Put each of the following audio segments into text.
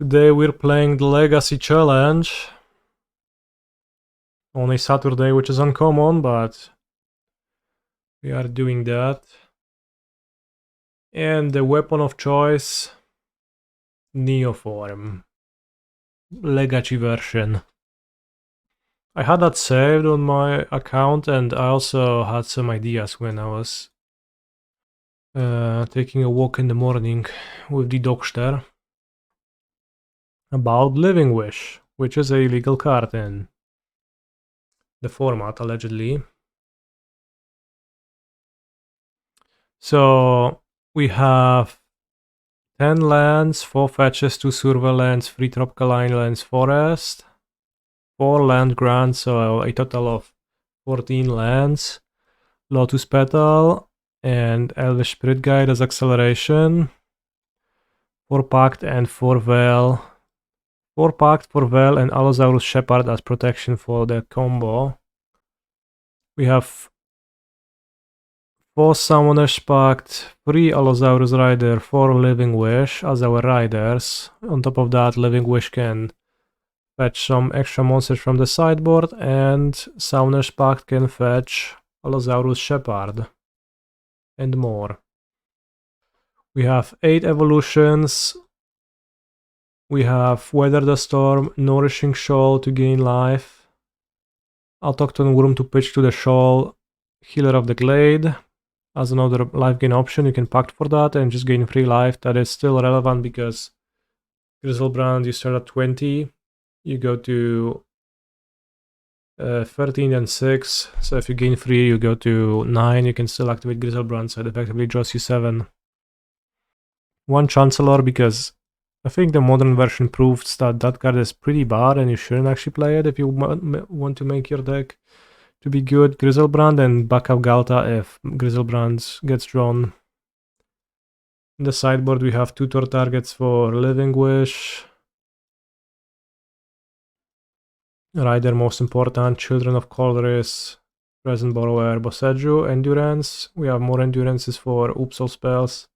Today we're playing the Legacy Challenge on a Saturday, which is uncommon, but we are doing that. And the weapon of choice, Neoform. Legacy version. I had that saved on my account, and I also had some ideas when I was taking a walk in the morning with the Dogster about Living Wish, which is a legal card in the format, allegedly. So we have 10 lands, 4 fetches, 2 survival lands, 3 tropical islands, forest, 4 land grants, so a total of 14 lands, Lotus Petal, and Elvish Spirit Guide as acceleration, 4 Pact and 4 Veil, 4 Pact, 4 Veil, and Allosaurus Shepherd as protection for the combo. We have 4 Summoner's Pact, 3 Allosaurus Rider, 4 Living Wish as our riders. On top of that, Living Wish can fetch some extra monsters from the sideboard, and Summoner's Pact can fetch Allosaurus Shepherd and more. We have 8 evolutions. We have Weather the Storm, Nourishing Shoal to gain life, Autochthon Wurm to pitch to the shoal, Healer of the Glade. As another life gain option, you can pact for that and just gain free life. That is still relevant because Griselbrand, you start at 20, you go to 13 and 6, so if you gain 3, you go to 9, you can still activate Griselbrand, so it effectively draws you 7. 1 Chancellor, because I think the modern version proves that that card is pretty bad and you shouldn't actually play it if you want to make your deck to be good. Griselbrand, and backup Ghalta if Griselbrand gets drawn. In the sideboard we have 2 tutor targets for Living Wish, Rider most important, Children of Korlis, Present Borrower, Boseiju, Endurance. We have more Endurances for Upsal spells,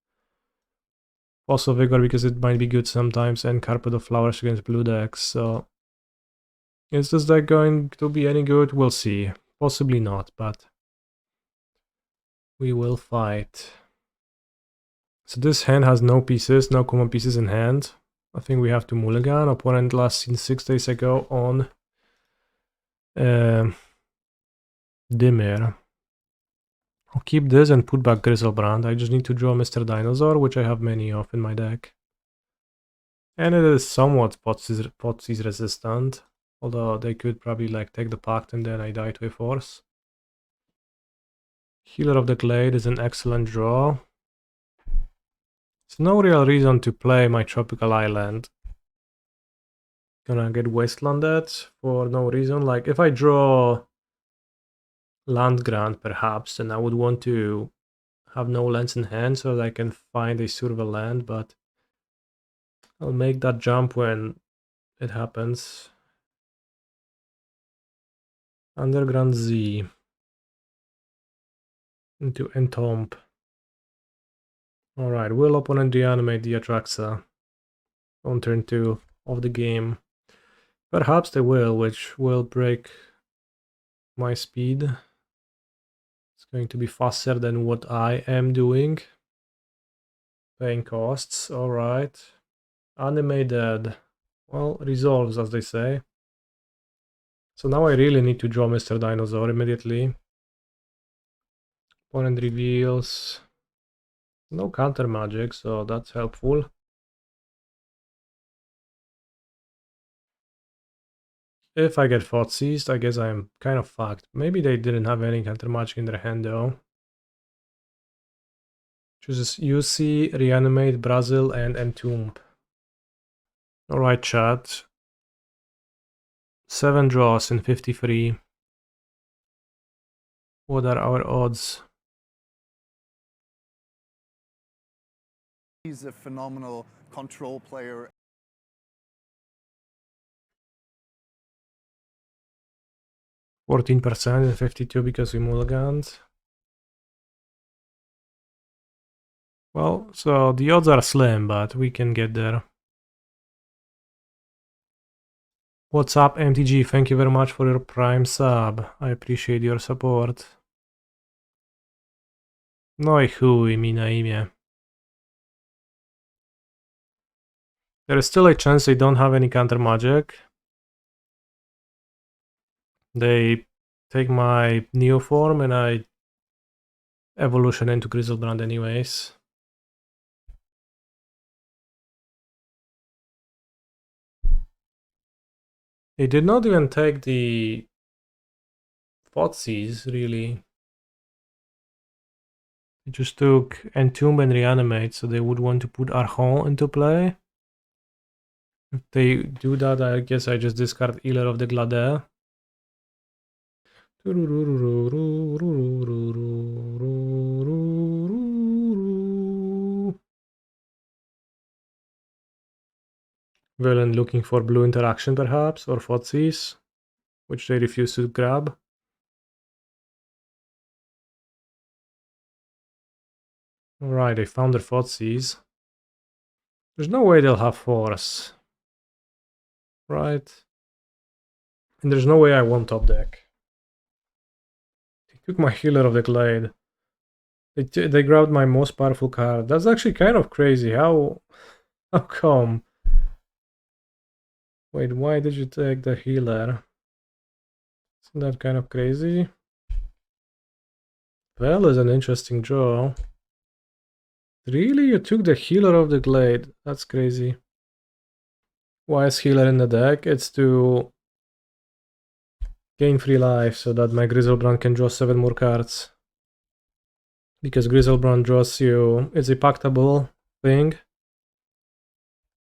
Force of Vigor because it might be good sometimes, and Carpet of Flowers against blue decks. So is this deck going to be any good? We'll see. Possibly not, but we will fight. So this hand has no pieces, no common pieces in hand. I think we have to mulligan. Opponent last seen 6 days ago on Dimir. I'll keep this and put back Griselbrand. I just need to draw Mr. Dinosaur, which I have many of in my deck. And it is somewhat Potsies resistant. Although they could probably like take the pact and then I die to a force. Healer of the Glade is an excellent draw. There's no real reason to play my tropical island. Gonna get wastelanded for no reason. Like if I draw land grant perhaps, then I would want to have no lands in hand so that I can find a survival land, but I'll make that jump when it happens. Underground Z into Entomb. Alright, will opponent reanimate the Atraxa on turn 2 of the game? Perhaps they will, which will break my speed. It's going to be faster than what I am doing. Paying costs, alright. Animated, well, resolves as they say. So now I really need to draw Mr. Dinosaur immediately. Opponent reveals. No counter magic, so that's helpful. If I get fought seized, I guess I'm kind of fucked. Maybe they didn't have any counter magic in their hand though. Chooses UC, Reanimate, Brazil, and Entomb. Alright, chat. 7 draws in 53. What are our odds? He's a phenomenal control player. %14% and 52 because we mulliganed. Well, so the odds are slim, but we can get there. What's up, MTG? Thank you very much for your Prime sub. I appreciate your support. No i chuj mi na imię. There is still a chance they don't have any counter magic. They take my Neoform and I evolution into Griselbrand anyways. They did not even take the Thoughtseize, really. They just took Entomb and Reanimate, so they would want to put Archon into play. If they do that, I guess I just discard Healer of the Glade. Villain looking for blue interaction perhaps, or Thoughtseize, which they refuse to grab. Alright, they found their Thoughtseize. There's no way they'll have Force. Right? And there's no way I won't top deck. They took my Healer of the Glade. They grabbed my most powerful card. That's actually kind of crazy. How come? Wait, why did you take the Healer? Isn't that kind of crazy? Well, is an interesting draw. Really? You took the Healer of the Glade? That's crazy. Why is Healer in the deck? It's to gain 3 life so that my Griselbrand can draw 7 more cards. Because Griselbrand draws you... It's a pactable thing.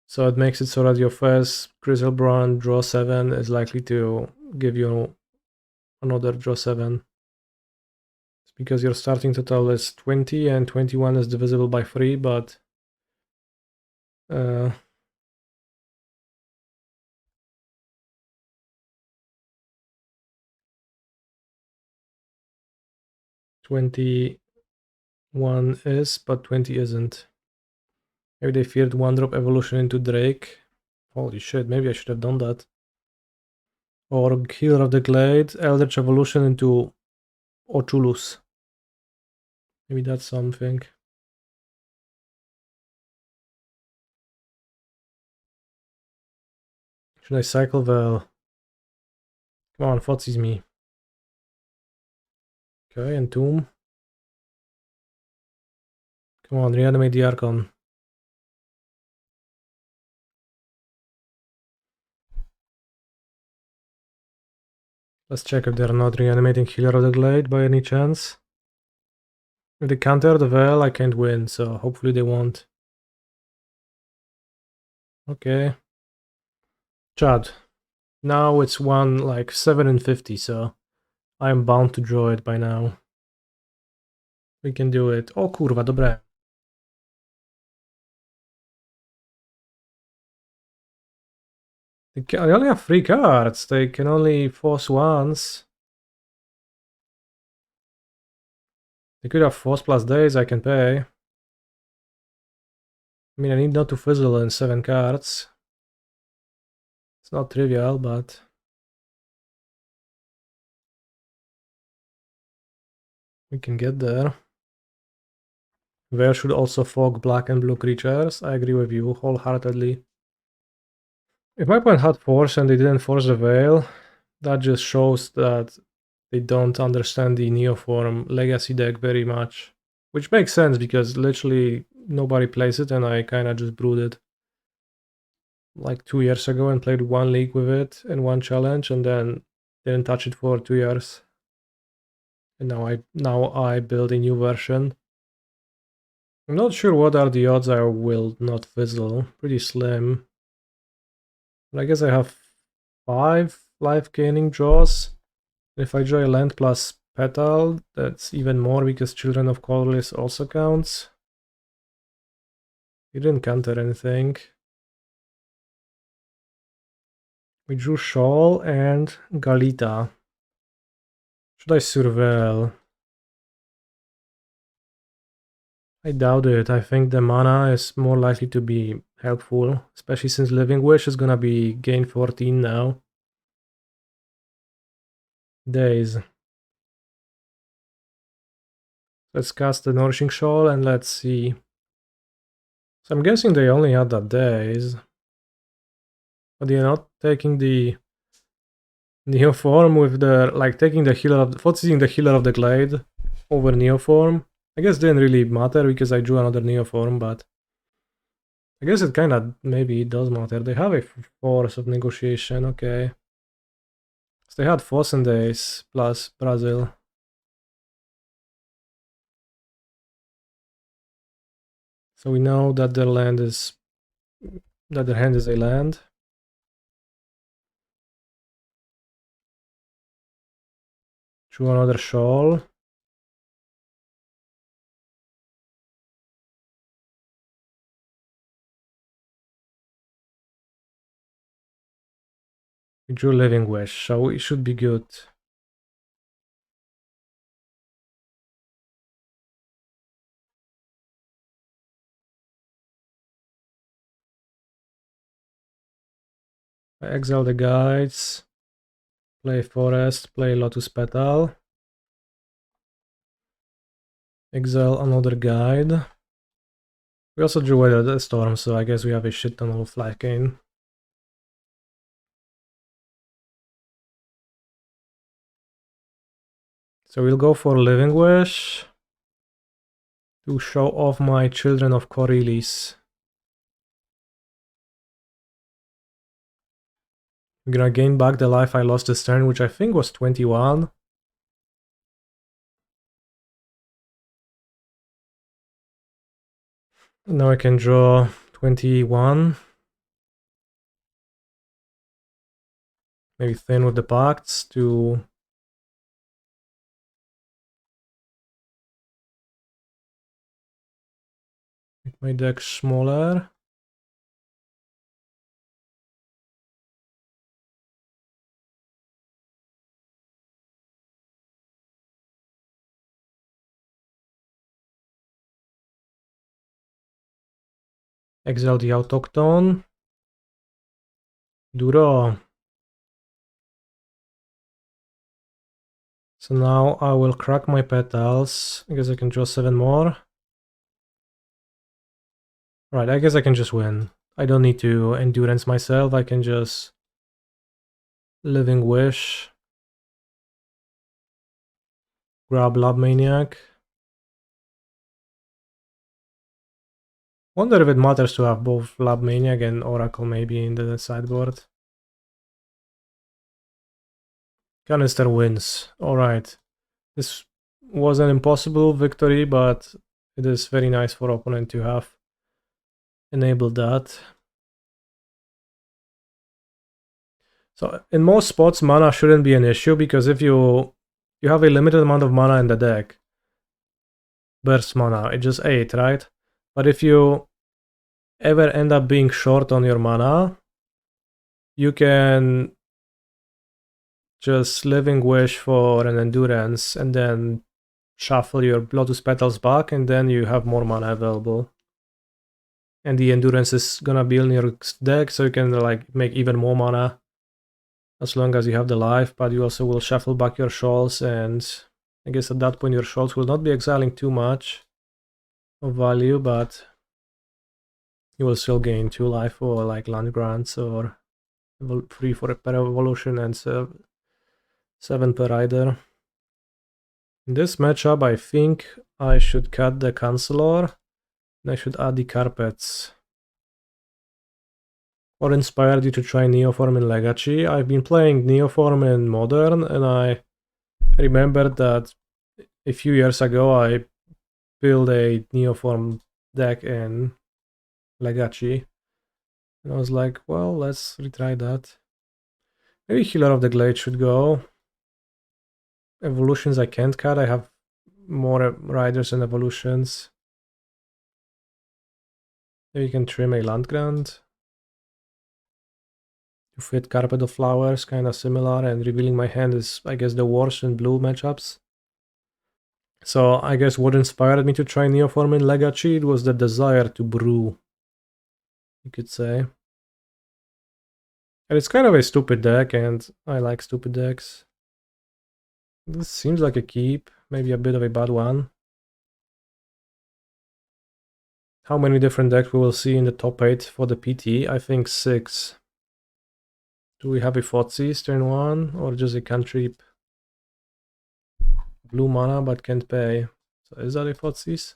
So it makes it so that your first Griselbrand draw 7 is likely to give you another draw 7. It's because your starting total is 20 and 21 is divisible by 3, but... 21 is, but 20 isn't. Maybe they feared 1-drop evolution into Drake. Holy shit, maybe I should have done that. Or Healer of the Glade, Eldritch Evolution into Ochulus. Maybe that's something. Should I cycle the... Come on, Thoughtseize me. Okay, Entomb. Come on, reanimate the Archon. Let's check if they're not reanimating Healer of the Glade by any chance. If they counter the Veil, I can't win, so hopefully they won't. Okay. Chad. Now it's 7 and 50, so I'm bound to draw it by now. We can do it. O kurwa, dobre. They only have 3 cards. They can only force once. They could have Force plus Days, I can pay. I mean, I need not to fizzle in 7 cards. It's not trivial, but... we can get there. Veil should also fog black and blue creatures. I agree with you wholeheartedly. If my opponent had Force and they didn't force the Veil, that just shows that they don't understand the Neoform legacy deck very much. Which makes sense because literally nobody plays it and I kinda just brewed it like 2 years ago and played 1 league with it and 1 challenge and then didn't touch it for 2 years. And now I build a new version. I'm not sure what are the odds I will not fizzle. Pretty slim. But I guess I have 5 life gaining draws. If I draw a land plus Petal, that's even more because Children of Korlis also counts. You didn't counter anything. We drew Shoal and Ghalta. Should I surveil? I doubt it. I think the mana is more likely to be helpful, especially since Living Wish is gonna be gain 14 now. Days. Let's cast the Nourishing Shoal and let's see. So I'm guessing they only had that days. But they're not taking the Neoform with the, like, taking the healer of, forcing the healer of the Glade over Neoform. I guess didn't really matter because I drew another Neoform, but I guess it kinda, maybe it does matter. They have a Force of Negotiation, okay. So they had Frozen Days plus Brazil. So we know that their land is, that their hand is a land. Drew another Shoal. We drew Living Wish, so it should be good. I exile the guides. Play Forest, play Lotus Petal. Exile another guide. We also drew Weather the Storm, so I guess we have a shit ton of flanking. So we'll go for Living Wish to show off my Children of Korlis. We're gonna gain back the life I lost this turn, which I think was 21. And now I can draw 21. Maybe thin with the pacts to make my deck smaller. Exile the Autochthon. Draw. So now I will crack my petals. I guess I can draw 7 more. Right, I guess I can just win. I don't need to endurance myself, I can just Living Wish. Grab Lab Maniac. Wonder if it matters to have both Lab Maniac and Oracle maybe in the sideboard. Kanister wins. Alright. This was an impossible victory, but it is very nice for opponent to have enabled that. So in most spots mana shouldn't be an issue, because if you have a limited amount of mana in the deck, burst mana, it's just 8, right? But if you ever end up being short on your mana, you can just Living Wish for an endurance and then shuffle your Lotus Petals back, and then you have more mana available. And the endurance is gonna be in your deck, so you can like make even more mana as long as you have the life, but you also will shuffle back your shoals, and I guess at that point your shoals will not be exiling too much of value, but you will still gain 2 life for like land grants or 3 for per evolution and 7 per rider. In this matchup, I think I should cut the Chancellor and I should add the carpets. What inspired you to try Neoform in Legacy? I've been playing Neoform in Modern, and I remembered that a few years ago I built a Neoform deck in Legacy. And I was like, well, let's retry that. Maybe Healer of the Glade should go. Evolutions I can't cut, I have more riders and evolutions. Maybe you can trim a land grant to fit Carpet of Flowers, kinda similar, and Revealing My Hand is, I guess, the worst in blue matchups. So I guess what inspired me to try Neoform in Legacy, it was the desire to brew, you could say. And it's kind of a stupid deck, and I like stupid decks. This seems like a keep, maybe a bit of a bad one. How many different decks we will see in the top 8 for the PT? I think 6. Do we have a Thoughtseize turn 1 or just a cantrip? Blue mana but can't pay. So is that a Thoughtseize?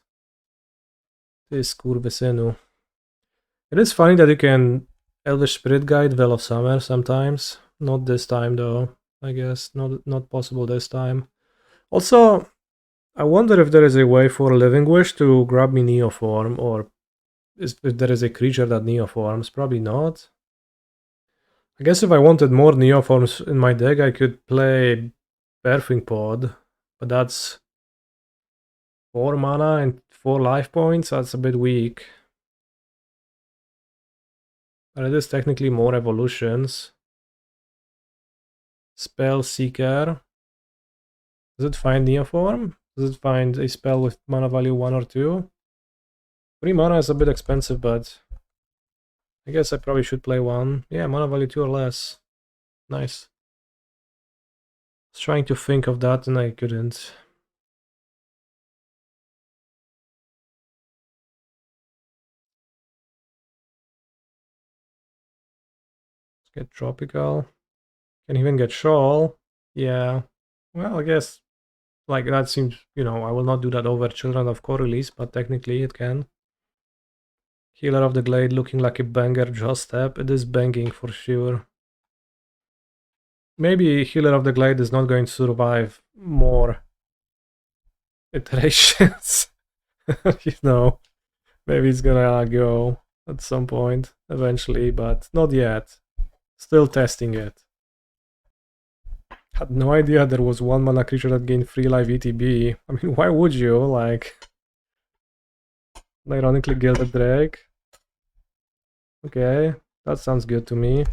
This kurvesenu. It is funny that you can Elvish Spirit Guide Veil of Summer sometimes. Not this time though, I guess. Not possible this time. Also, I wonder if there is a way for Living Wish to grab me Neoform, or if there is a creature that Neoforms. Probably not. I guess if I wanted more Neoforms in my deck, I could play Birthing Pod, but that's 4 mana and 4 life points. That's a bit weak. But it is technically more evolutions. Spell Seeker. Does it find Neoform? Does it find a spell with mana value 1 or 2? 3 mana is a bit expensive, but I guess I probably should play 1. Yeah, mana value 2 or less. Nice. I was trying to think of that and I couldn't. Let's get Tropical. Can even get Shoal. Yeah. Well, I guess like that seems, you know, I will not do that over Children of Korlis, but technically it can. Healer of the Glade looking like a banger just step. It is banging for sure. Maybe Healer of the Glade is not going to survive more iterations. You know, maybe it's gonna go at some point eventually, but not yet. Still testing it. Had no idea there was 1 mana creature that gained 3 life ETB. I mean, why would you? Like, ironically Gilded Drake. Okay, that sounds good to me.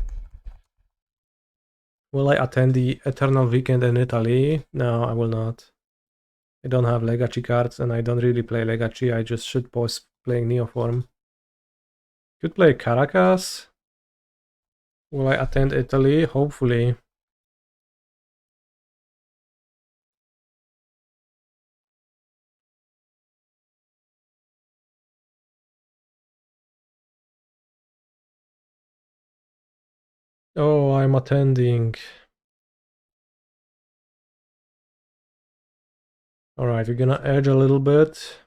Will I attend the Eternal Weekend in Italy? No, I will not. I don't have Legacy cards and I don't really play Legacy. I just should pause playing Neoform. Could play Caracas. Will I attend Italy? Hopefully. Oh, I'm attending. Alright, we're gonna edge a little bit.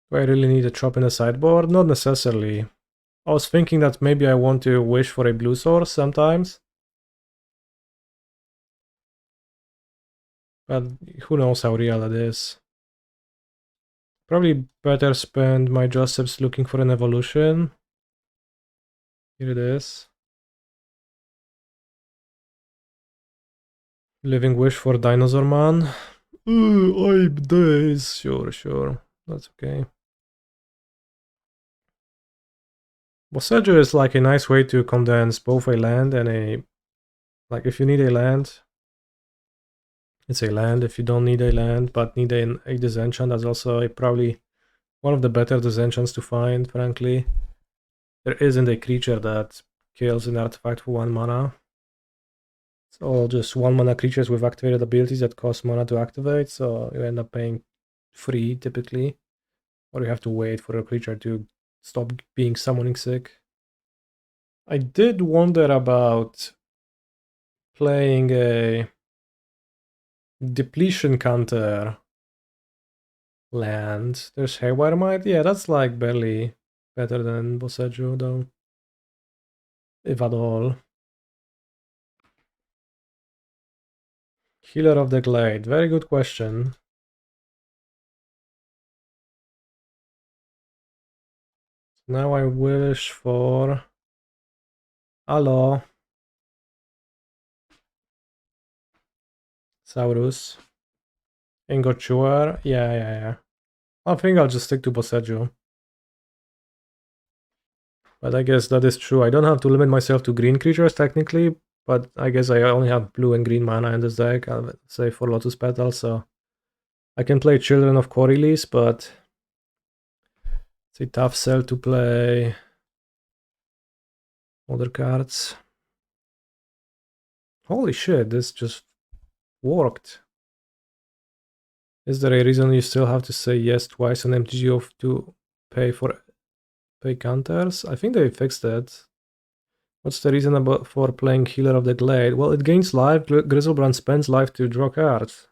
Do I really need a drop in the sideboard? Not necessarily. I was thinking that maybe I want to wish for a blue source sometimes. But who knows how real it is. Probably better spend my Josephs looking for an evolution. Here it is. Living Wish for Dinosaur Man. I'm days. Sure. That's okay. Boseiju is like a nice way to condense both a land and a... Like, if you need a land, it's a land. If you don't need a land, but need a disenchant, that's also probably one of the better disenchants to find, frankly. There isn't a creature that kills an artifact for 1 mana. It's all just 1 mana creatures with activated abilities that cost mana to activate, so you end up paying 3 typically. Or you have to wait for a creature to stop being summoning sick. I did wonder about playing a depletion counter land. There's Haywire Might. Yeah, that's like barely better than Boseiju though. If at all. Healer of the Glade. Very good question. Now I wish for Allosaurus Ingot Chewer. Yeah. I think I'll just stick to Boseiju. But I guess that is true. I don't have to limit myself to green creatures technically, but I guess I only have blue and green mana in this deck, I'll say for Lotus Petal, so I can play Children of Korlis, but it's a tough sell to play other cards. Holy shit, this just worked. Is there a reason you still have to say yes twice on MTGO to pay counters? I think they fixed that. What's the reason for playing Healer of the Glade? Well, it gains life. Griselbrand spends life to draw cards.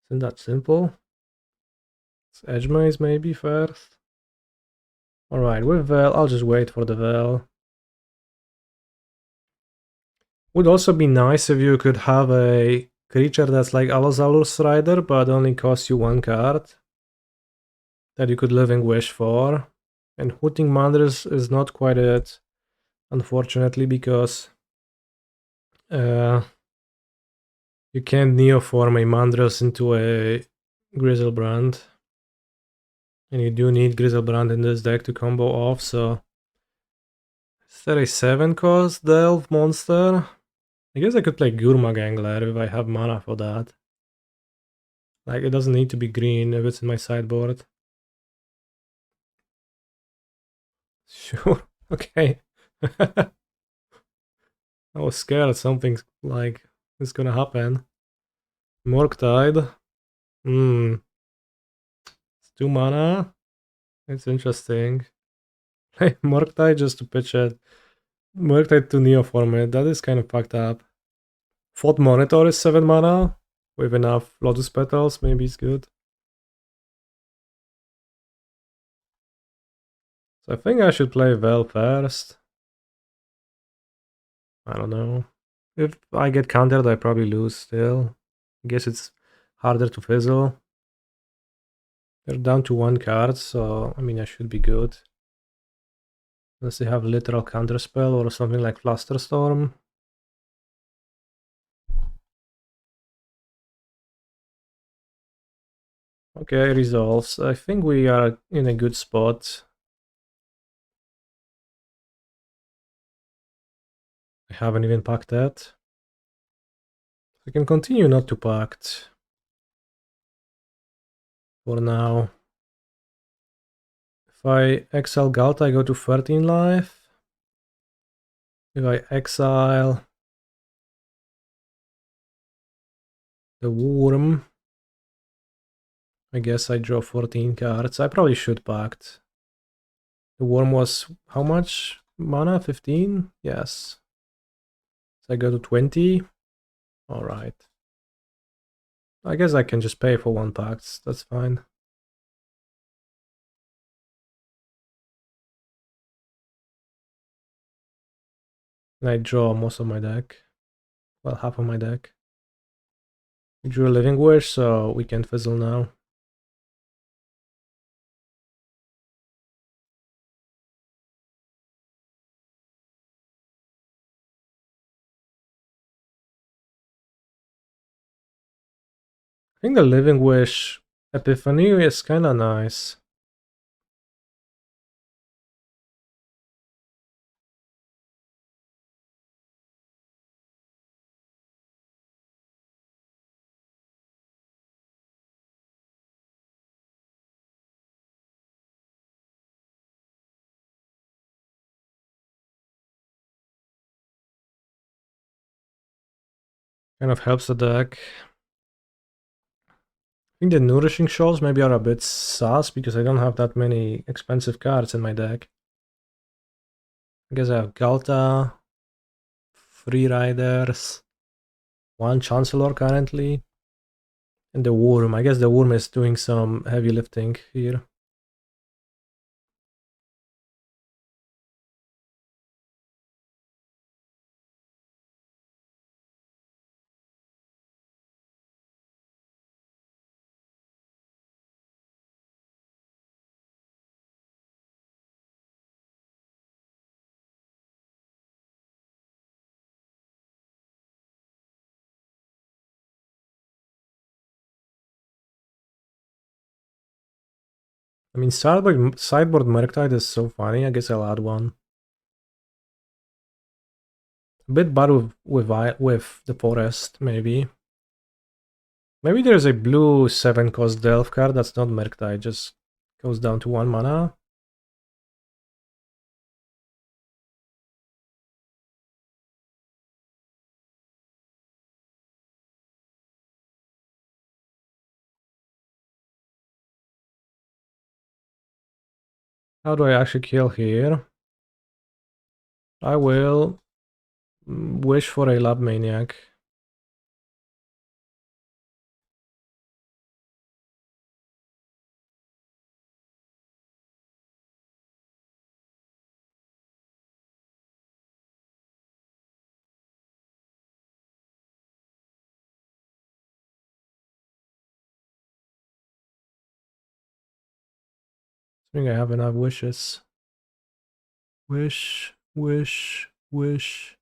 Isn't that simple? It's Hedge Maze maybe first. Alright, with Vel, I'll just wait for the Vel. Would also be nice if you could have a creature that's like Allosaurus Rider, but only costs you 1 card that you could Living Wish for. And Hooting Mandrills is not quite it, unfortunately, because you can't Neoform a Mandrills into a Griselbrand. And you do need Griselbrand in this deck to combo off, so... Is there a 7 cost Delve monster? I guess I could play Gurmag Angler if I have mana for that. Like, it doesn't need to be green if it's in my sideboard. Sure, okay. I was scared something like is gonna happen. Murktide. It's 2 mana. It's interesting. Hey, Murktide just to pitch it. Murktide to Neoform it. That is kind of fucked up. Thought Monitor is 7 mana. With enough Lotus Petals, maybe it's good. So I think I should play Vel first. I don't know. If I get countered, I probably lose still. I guess it's harder to fizzle. They're down to 1 card, so I mean I should be good. Unless they have literal counterspell or something like Flusterstorm. Okay, resolves. I think we are in a good spot. I haven't even packed that. I can continue not to pact. For now. If I exile Ghalta, I go to 13 life. If I exile the Wurm, I guess I draw 14 cards. I probably should pact. The Wurm was how much mana? 15? Yes. So I go to 20. Alright. I guess I can just pay for 1 pact. That's fine. And I draw most of my deck. Well, half of my deck. We drew a Living Wish, so we can fizzle now. I think the Living Wish Epiphany is kinda nice. Kind of helps the deck. I think the Nourishing Shoals maybe are a bit sus because I don't have that many expensive cards in my deck. I guess I have Ghalta, 3 Riders, 1 Chancellor currently, and the Wurm. I guess the Wurm is doing some heavy lifting here. I mean, sideboard Murktide is so funny. I guess I'll add 1. A bit bad with the Forest, maybe. Maybe there's a blue 7 cost Delve card that's not Murktide, just goes down to 1 mana. How do I actually kill here? I will wish for a Lab Maniac. I think I have enough wishes. Wish, wish, wish.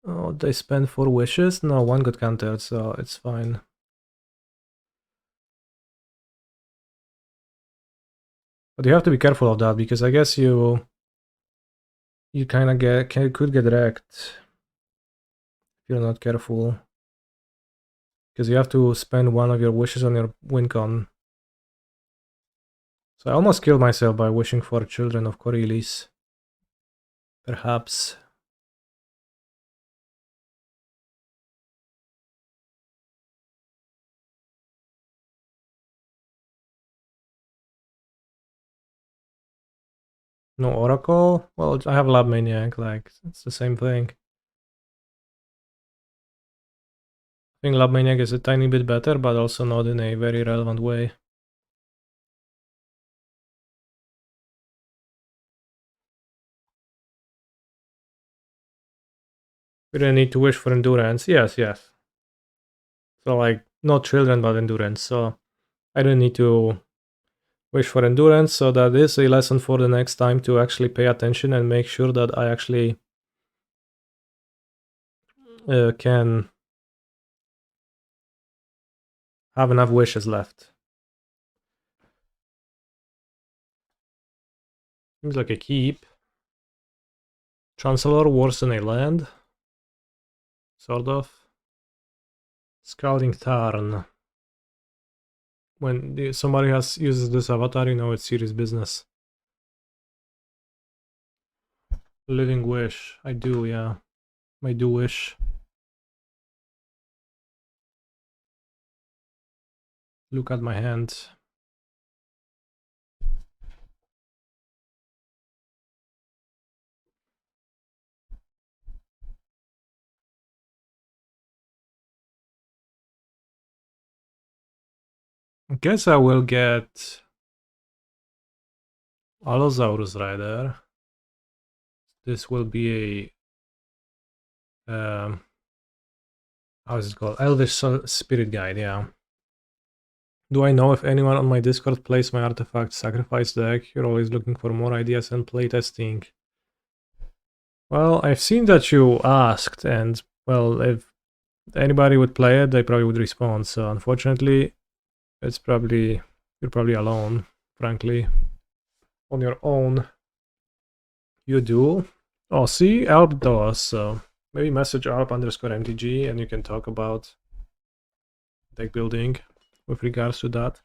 Oh, they spend 4 wishes? No, 1 got countered, so it's fine. But you have to be careful of that, because I guess you kind of could get wrecked if you're not careful. Because you have to spend 1 of your wishes on your win con. So I almost killed myself by wishing for Children of Korlis. Perhaps. No Oracle? Well, I have Lab Maniac, like, it's the same thing. I think Lab Maniac is a tiny bit better, but also not in a very relevant way. We don't need to wish for endurance. Yes, yes. So, like, not children, but endurance. So, I don't need to wish for endurance. So, that is a lesson for the next time to actually pay attention and make sure that I actually can have enough wishes left. Seems like a keep. Chancellor, worse than a land. Sort of. Scouting Tarn. When somebody uses this avatar, you know it's serious business. Living Wish. I do, yeah. I do wish. Look at my hand. I guess I will get Allosaurus Rider. This will be a how is it called? Elvish Spirit Guide, yeah. Do I know if anyone on my Discord plays my artifact sacrifice deck? You're always looking for more ideas and playtesting. Well, I've seen that you asked, and well, if anybody would play it, they probably would respond. So unfortunately, you're probably alone, frankly. On your own. You do? Oh, see, Alp does, so maybe message Alp_MTG and you can talk about deck building with regards to that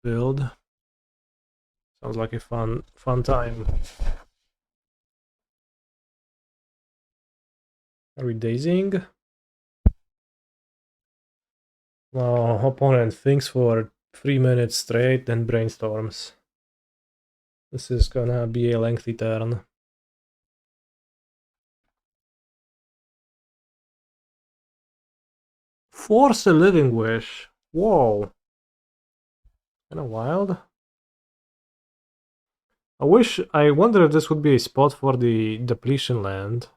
build. Sounds like a fun time. Are we dazing? Well, opponent thinks for 3 minutes straight, then brainstorms. This is gonna be a lengthy turn. Force a Living Wish. Whoa. Kinda wild. I wonder if this would be a spot for the depletion land.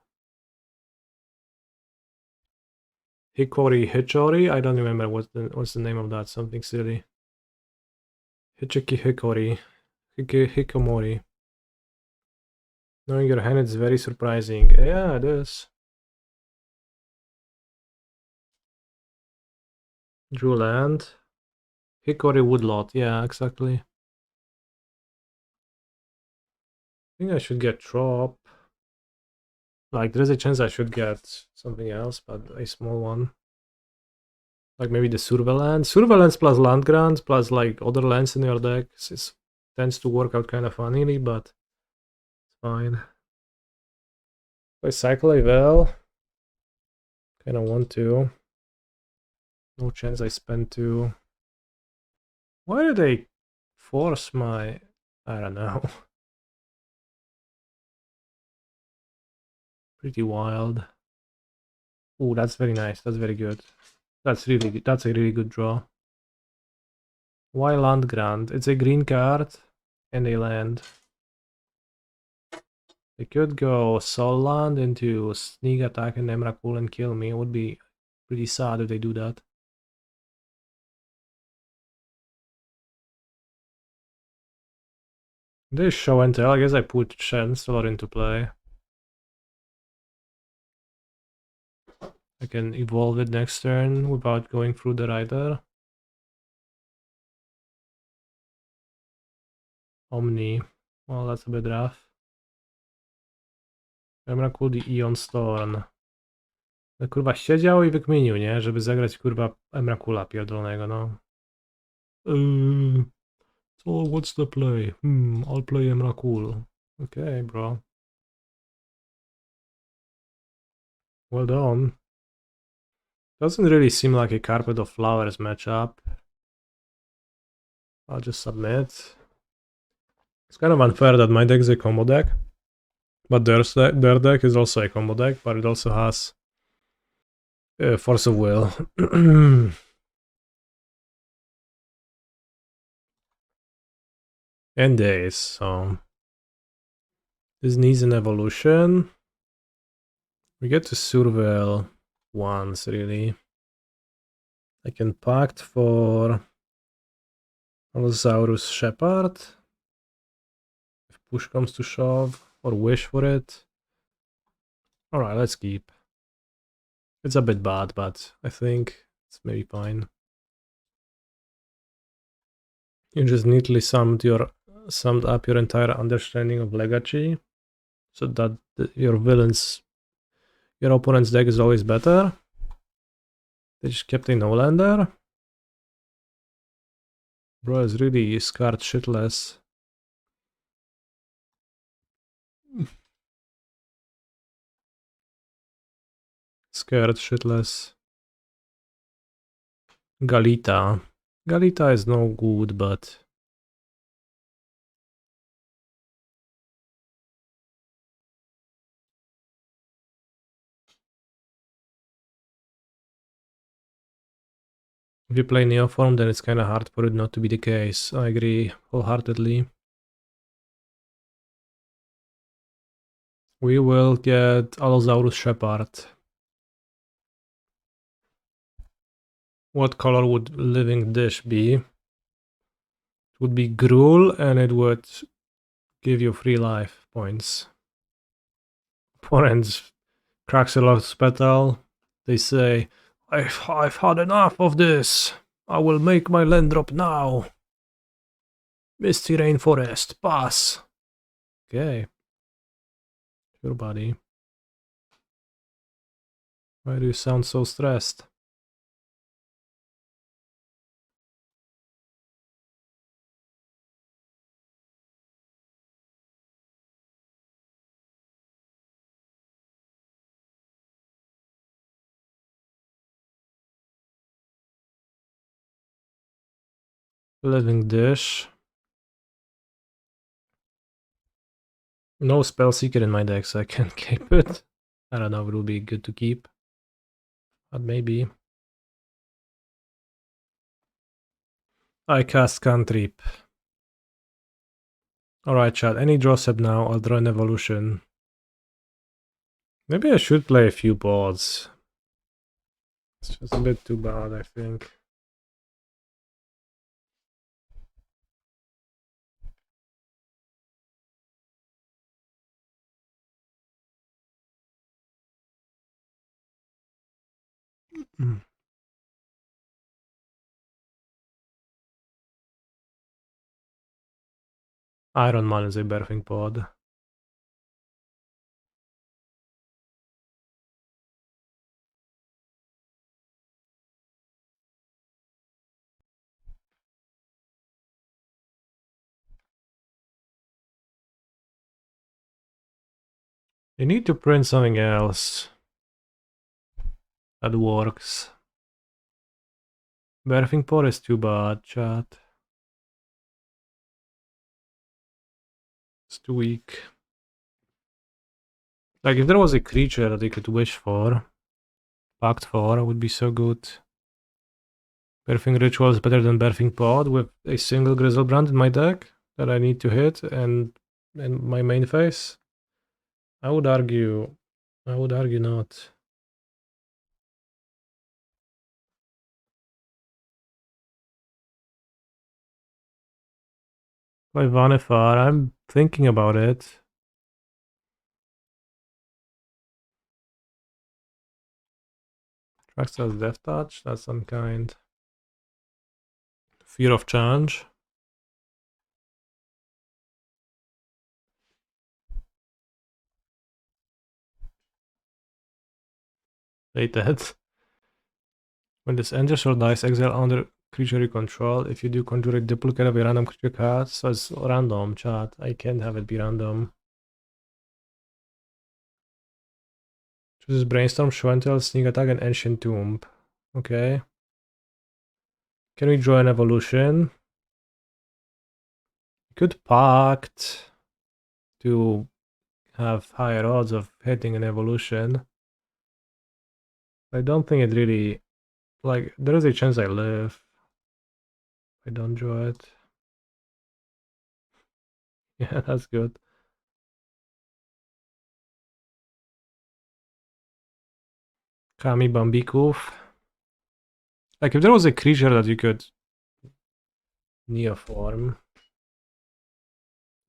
Hikori Hichori? I don't remember what's the name of that, something silly. Hichiki Hikori. Hikomori. Knowing your hand is very surprising. Yeah, it is. Drew land. Hikori Woodlot, yeah, exactly. I think I should get drop. Like, there's a chance I should get something else, but a small one. Like maybe the Surveillance. Surveillance plus land grants plus like other lands in your deck tends to work out kind of funnily, but it's fine. If I cycle a well, kind of want to. No chance I spend 2. Why did they force my... I don't know. Pretty wild. Oh, that's very nice. That's very good. That's a really good draw. Why land grant? It's a green card and a land. They could go soul land into sneak attack and Emrakul and kill me. It would be pretty sad if they do that. This show and tell. I guess I put Chancellor into play. I can evolve it next turn without going through the Rider. Omni. Well, that's a bit rough. Emrakul i Ion Storm. No kurwa siedział i wykminił, nie? Żeby zagrać kurwa Emrakula pierdolonego, no. So what's the play? I'll play Emrakul. Okay, bro. Well done. Doesn't really seem like a Carpet of Flowers matchup. I'll just submit. It's kind of unfair that my deck is a combo deck. But their deck is also a combo deck, but it also has Force of Will. And days, so this needs an evolution. We get to Surveil once, really. I can Pact for Allosaurus Shepherd if push comes to shove, or wish for it. Alright, let's keep. It's a bit bad, but I think it's maybe fine. You just neatly summed up your entire understanding of Legacy, so that your opponent's deck is always better. They just kept a no-lander. Bro is really scared shitless. Scared shitless. Ghalta. Ghalta is no good, but if you play Neoform, then it's kind of hard for it not to be the case. I agree wholeheartedly. We will get Allosaurus Shepherd. What color would Living Dish be? It would be Gruel, and it would give you 3 life points. Opponents cracks a Lotus Petal. They say, I've had enough of this. I will make my land drop now. Misty Rainforest, pass. Okay. Sure, buddy. Why do you sound so stressed? Living Dish. No Spell Seeker in my deck, so I can't keep it. I don't know if it will be good to keep. But maybe. I cast Cantrip. Alright, chat. Any draw step now? I'll draw an evolution. Maybe I should play a few boards. It's just a bit too bad, I think. Iron Man is a birthing pod. You need to print something else that works. Birthing pod is too bad, chat. It's too weak. Like, if there was a creature that you could wish for, Pact for, would be so good. Birthing Ritual is better than Birthing Pod with a single Griselbrand in my deck that I need to hit and my main phase. I would argue not. By Vanifar, I'm thinking about it. Traxxas Death Touch, that's unkind. Fear of Change. Rated. When this enters or dies, exile under creature you control. If you do, conjure a duplicate of a random creature card. So it's random, chat. I can't have it be random. Chooses Brainstorm, Schwentel, Sneak Attack, and Ancient Tomb. Okay. Can we draw an evolution? Could Pact to have higher odds of hitting an evolution. I don't think it really... Like, there is a chance I live. I don't draw it. Yeah, that's good. Kami Bambikov. Like, if there was a creature that you could Neoform.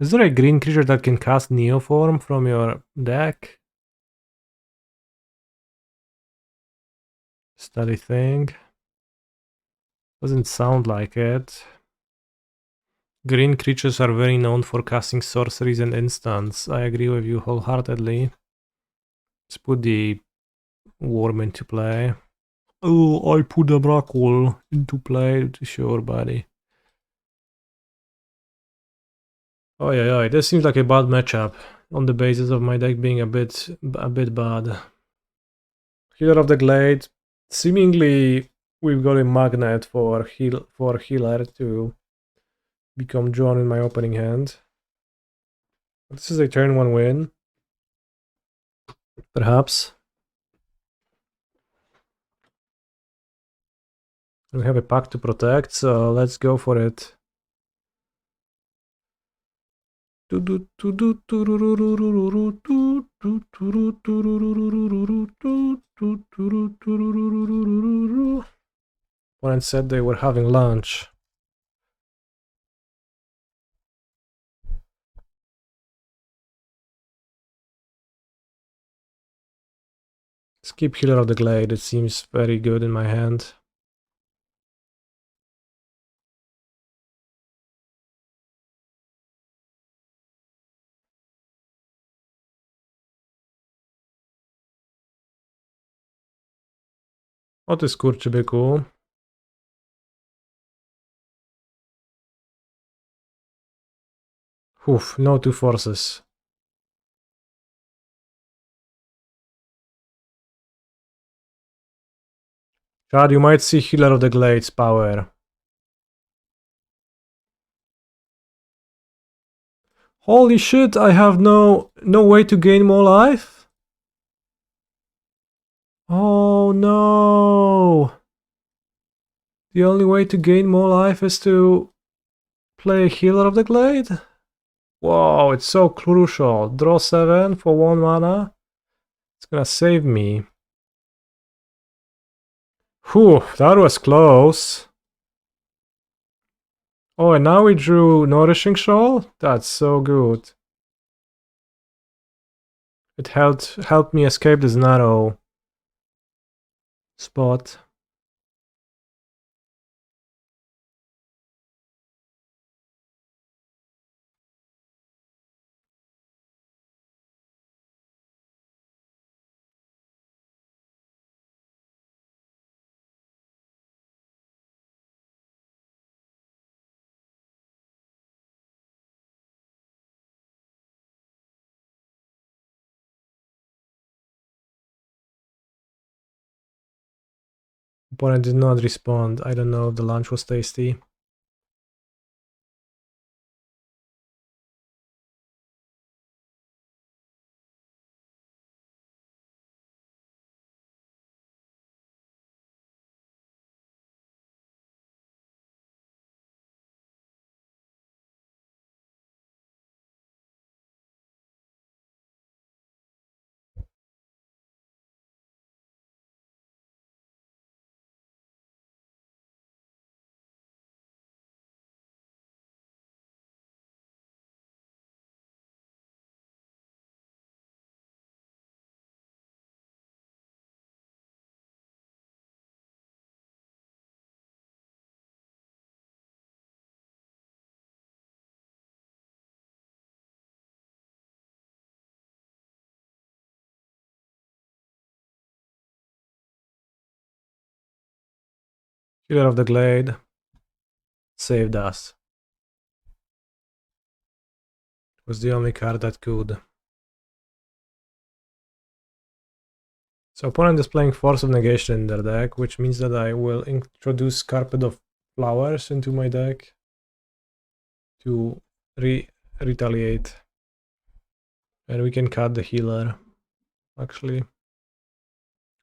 Is there a green creature that can cast Neoform from your deck? Is that a thing? Doesn't sound like it. Green creatures are very known for casting sorceries and instants. I agree with you wholeheartedly. Let's put the Worm into play. Oh, I put the Brackle into play. Sure, buddy. Oh yeah, this seems like a bad matchup on the basis of my deck being a bit bad. Healer of the Glade. Seemingly, we've got a magnet for healer to become drawn in my opening hand. This is a turn 1 win. Perhaps. We have a pact to protect, so let's go for it. Opponent said they were having lunch. Skip Healer of the Glade, it seems very good in my hand. O ty skurczybyku. Oof, no 2 forces. Chad, you might see Healer of the Glade's power. Holy shit, I have no way to gain more life? Oh no! The only way to gain more life is to play Healer of the Glade? Whoa, it's so crucial. Draw 7 for 1 mana. It's gonna save me. Whew, that was close. Oh, and now we drew Nourishing Shoal? That's so good. It helped me escape this narrow spot. Opponent did not respond. I don't know if the lunch was tasty. Killer of the Glade saved us. It was the only card that could. So opponent is playing Force of Negation in their deck, which means that I will introduce Carpet of Flowers into my deck to retaliate. And we can cut the healer, actually.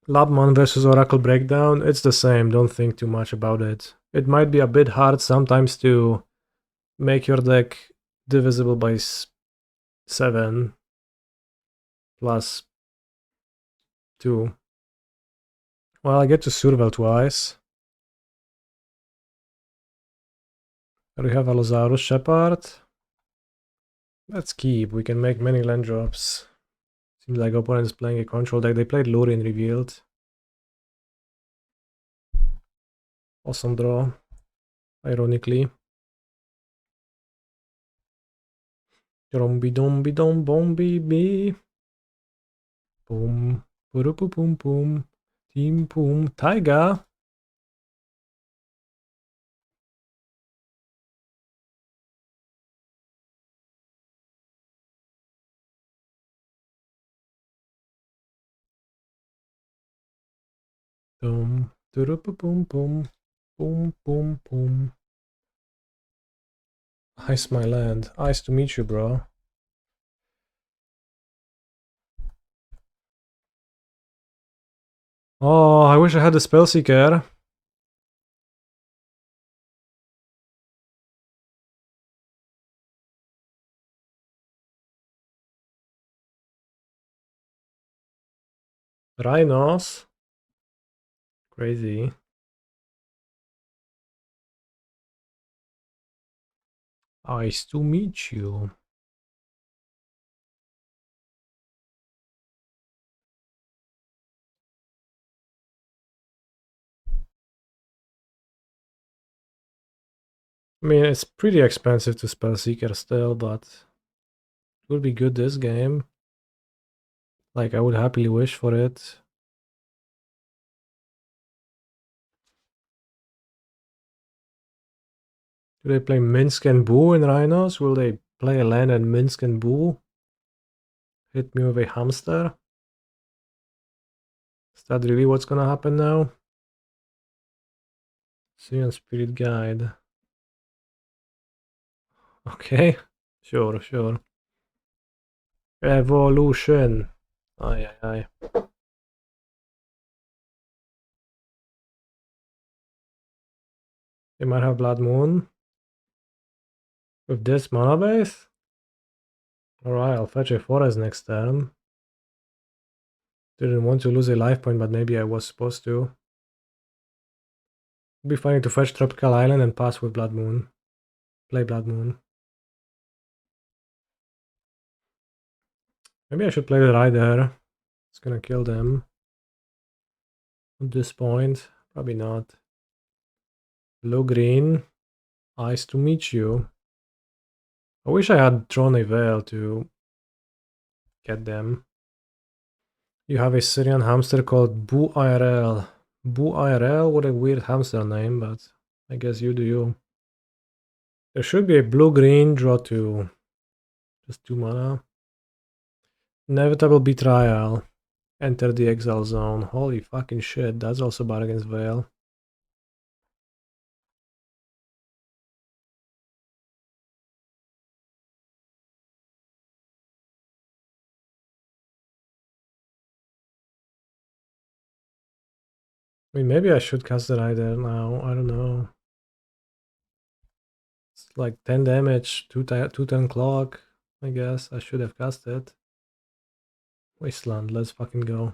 Labman versus Oracle Breakdown, it's the same, don't think too much about it. It might be a bit hard sometimes to make your deck divisible by 7 plus 2. Well, I get to Survel twice. We have Allosaurus Shepherd. Let's keep, we can make many land drops. Seems like opponent is playing a control deck. They played Lurin revealed. Awesome draw, ironically. Rombi dombi dom bombi be. Boom. Boom boom boom. Team boom. Tiger. Boom. Boom boom boom. Boom boom boom. Ice my land. Nice to meet you, bro. Oh, I wish I had the Spellseeker. Rhinos. Crazy. Nice to meet you. I mean, it's pretty expensive to Spellseeker still, but it would be good this game. Like, I would happily wish for it. Do they play Minsk and Boo in Rhinos? Will they play a land and Minsk and Boo? Hit me with a hamster? Is that really what's gonna happen now? Syrian Spirit Guide. Okay, sure, sure. Evolution. Aye, aye, aye. They might have Blood Moon. With this mana base? Alright, I'll fetch a forest next turn. Didn't want to lose a life point, but maybe I was supposed to. It'd be funny to fetch Tropical Island and pass with Blood Moon. Play Blood Moon. Maybe I should play the Rider. It's gonna kill them. At this point, probably not. Blue green. Nice to meet you. I wish I had drawn a veil to get them. You have a Syrian hamster called Boo IRL. Boo IRL? What a weird hamster name, but I guess you do you. There should be a blue-green draw 2. Just 2 mana. Inevitable Betrayal. Enter the exile zone. Holy fucking shit, that's also bad against Veil. I mean, maybe I should cast the Rider now, I don't know. It's like 10 damage, 210 clock, I guess. I should have cast it. Wasteland, let's fucking go.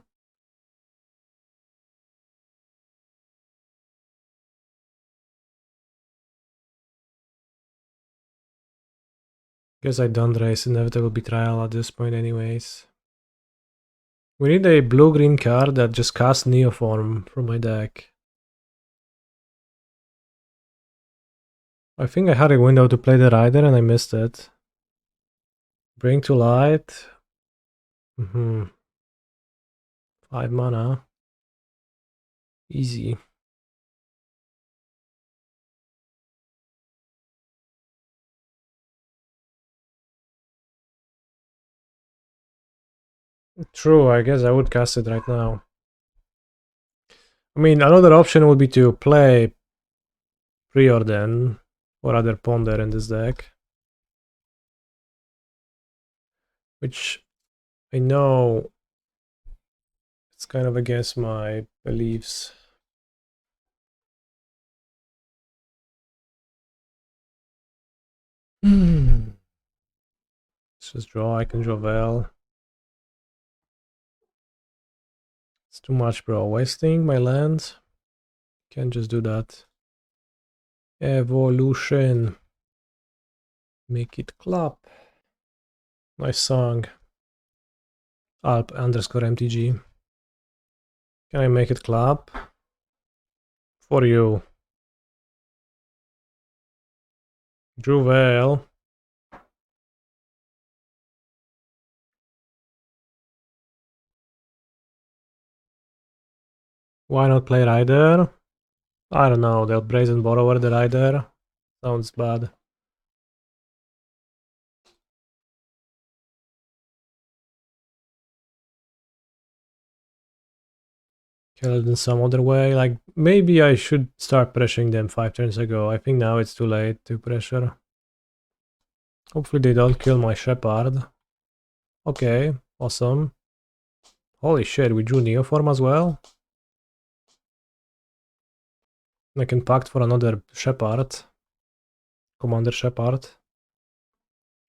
Guess I don't raise Inevitable Betrayal at this point anyways. We need a blue-green card that just casts Neoform from my deck. I think I had a window to play the Rider and I missed it. Bring to light. 5 mana. Easy. True, I guess I would cast it right now. I mean, another option would be to play Preordain or other Ponder in this deck, which I know it's kind of against my beliefs. Let's just draw. I can draw well. It's too much, bro. Wasting my land. Can't just do that. Evolution. Make it clap. Nice song. Alp underscore MTG. Can I make it clap? For you. Drew well. Why not play Rider? I don't know, they'll Brazen Borrower the Rider. Sounds bad. Kill it in some other way. Like, maybe I should start pressuring them 5 turns ago. I think now it's too late to pressure. Hopefully they don't kill my Shepherd. Okay, awesome. Holy shit, we drew Neoform as well? I can pact for another Shepherd. Commander Shepherd.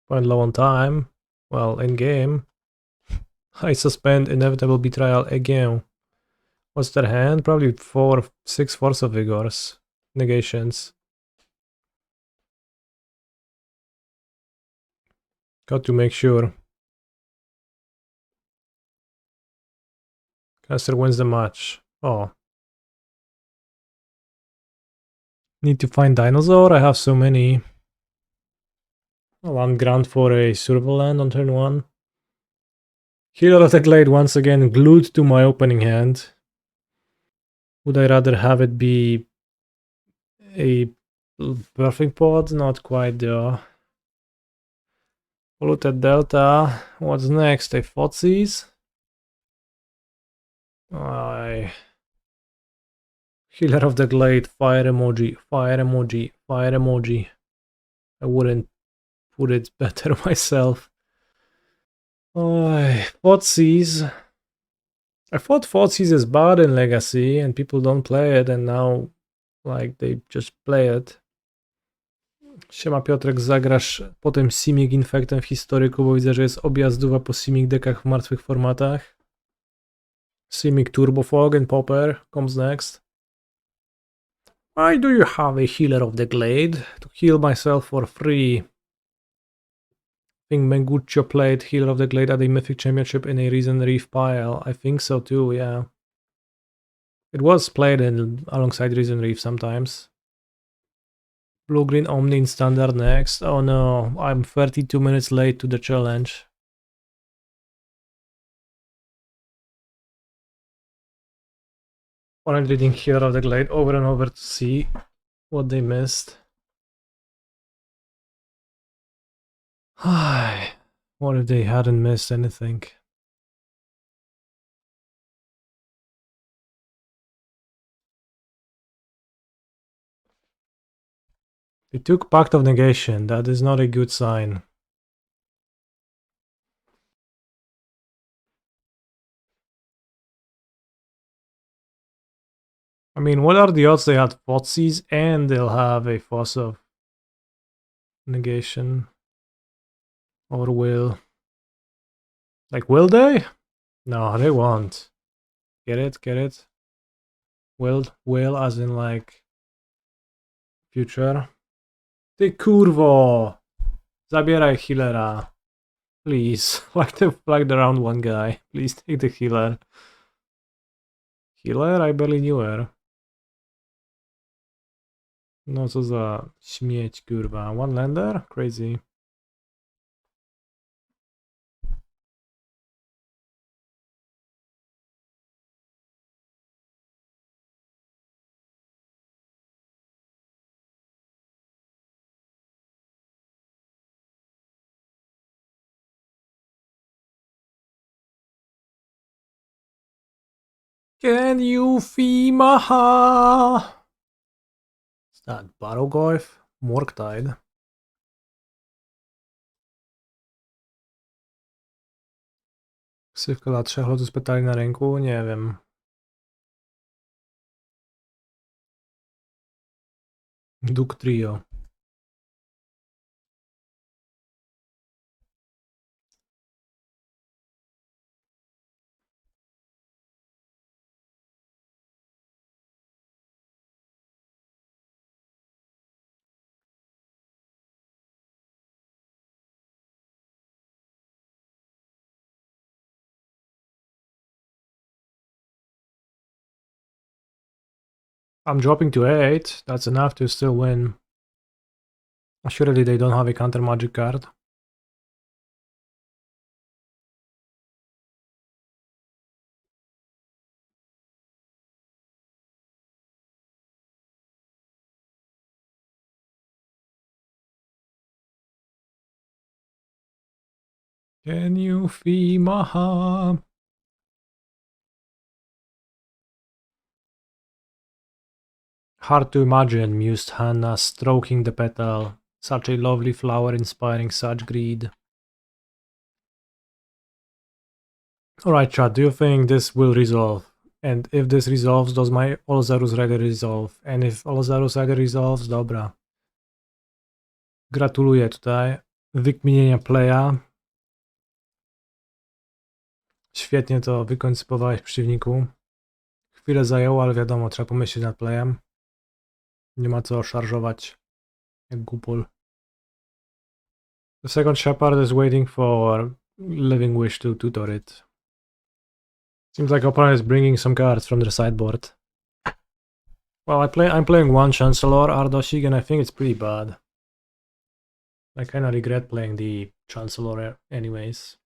Point low on time. Well, in game. I suspend Inevitable Betrayal again. What's their hand? Probably 6 Force of Vigors. Negations. Got to make sure. Chancellor wins the match. Oh. Need to find dinosaur? I have so many. One grant for a survival land on turn 1. Healer of the Glade once again glued to my opening hand. Would I rather have it be a birthing pod? Not quite though. Polluted Delta. What's next? A Fotsies? Healer of the Glade. Fire emoji. Fire emoji. Fire emoji. I wouldn't put it better myself. Fotsies. I thought Fotsies is bad in Legacy and people don't play it, and now like they just play it. Siema Piotrek, zagrasz potem Simic Infectem w historyku, bo widzę, że jest objazdowa po Simic dekach w martwych formatach. Simic Turbo Fog and Popper comes next. Why do you have a Healer of the Glade? To heal myself for free. I think Menguccio played Healer of the Glade at a Mythic Championship in a Risen Reef pile. I think so too, yeah. It was played alongside Risen Reef sometimes. Blue-green Omni in standard next. Oh no, I'm 32 minutes late to the challenge. I'm reading Hero of the Glade over and over to see what they missed. What if they hadn't missed anything? They took Pact of Negation. That is not a good sign. I mean, what are the odds they had Fotsies and they'll have a Force of Negation? Or will? Like, will they? No, they won't. Get it? Get it? Will as in like future. Ty kurwo! Zabieraj healera. Please. Like the round one guy. Please take the healer. Healer? I barely knew her. No co za śmieć kurwa. One lander? Crazy. Can you Fimaha? Is that Barogorf? Morktide. Ksywka dla 3 Lotus Petali na ręku? Nie wiem. Duke Trio. I'm dropping to 8. That's enough to still win. Surely they don't have a counter magic card. Can you Fimaha? Hard to imagine, mused Hannah, stroking the petal. Such a lovely flower inspiring such greed. Alright, chat, do you think this will resolve? And if this resolves, does my Allosaurus Rider resolve? And if Allosaurus Rider resolves, dobra. Gratuluję tutaj wykminienia playa. Świetnie to wykoncypowałeś, przeciwniku. Chwilę zajęło, ale wiadomo, trzeba pomyśleć nad playem. Nie ma co szarżować jak głupol. The second Shepherd is waiting for Living Wish to tutor it. Seems like opponent is bringing some cards from their sideboard. Well, I'm playing one Chancellor Ardashig and I think it's pretty bad. I kinda regret playing the Chancellor anyways.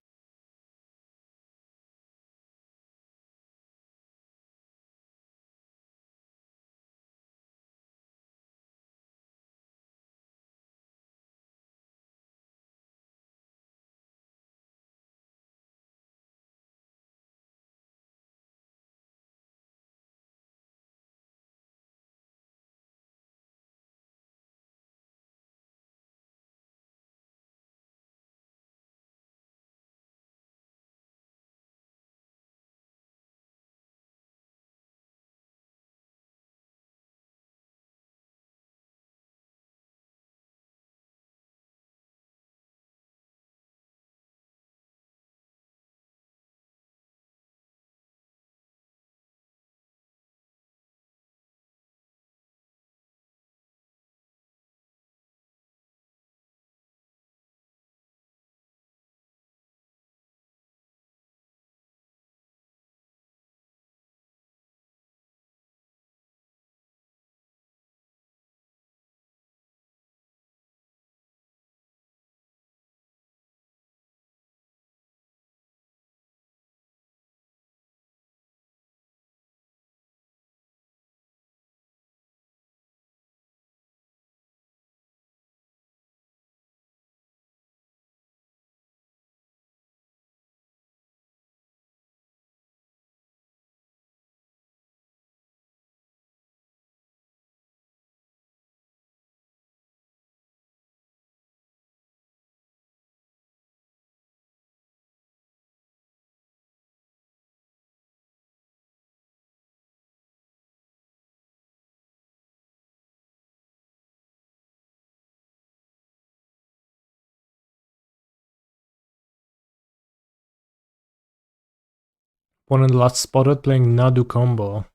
Opponent last spotted playing Nadu combo.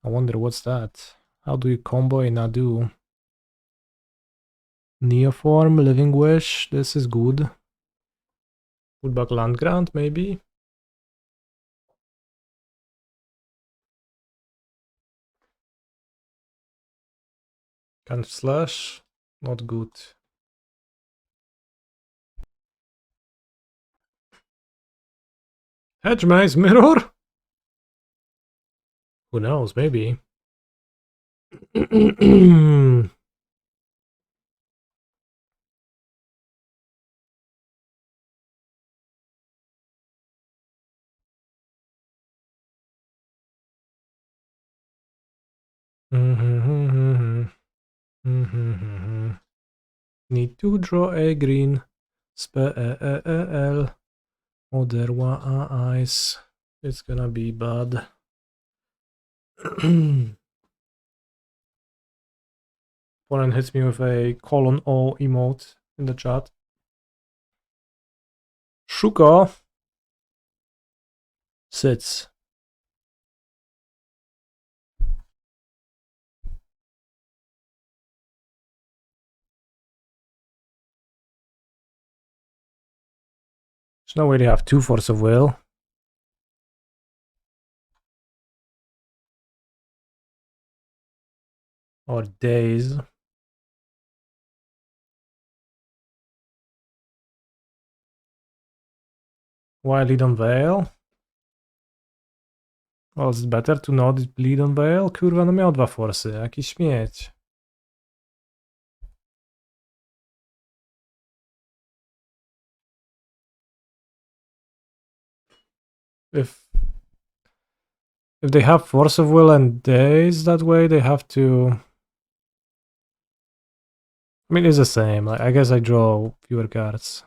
I wonder what's that. How do you combo a Nadu? Neoform, Living Wish, this is good. Put back Land Grant, maybe? Can slash, not good. Hedge Maze Mirror? Who knows, maybe. Need to draw a green spell. Otherwise, it's gonna be bad. Opponent hits me with a :O emote in the chat. Shuka sits. There's no way they have 2 Force of Will. Or Days. Why lead on Veil? Well, it's better to not lead on Veil? Kurwa, no miał 2 forsy, jakiś śmieć. If they have Force of Will and Days that way, they have to... I mean, it's the same. Like, I guess I draw fewer cards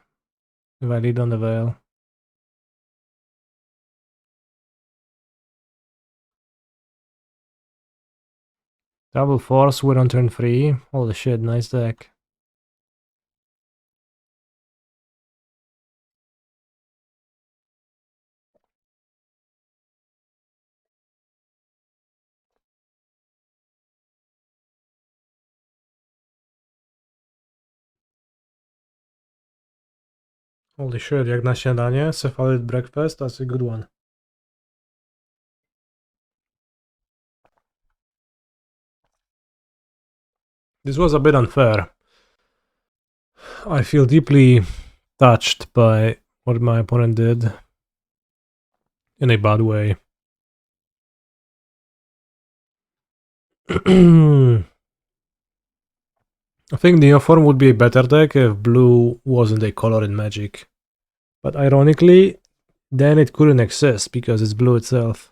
if I lead on the Veil. Double Force, win on turn 3. Holy shit, nice deck. Holy shit, jak na śniadanie, cephalid breakfast, that's a good one. This was a bit unfair. I feel deeply touched by what my opponent did. In a bad way. I think Neoform would be a better deck if blue wasn't a color in Magic. But ironically, then it couldn't exist because it's blue itself.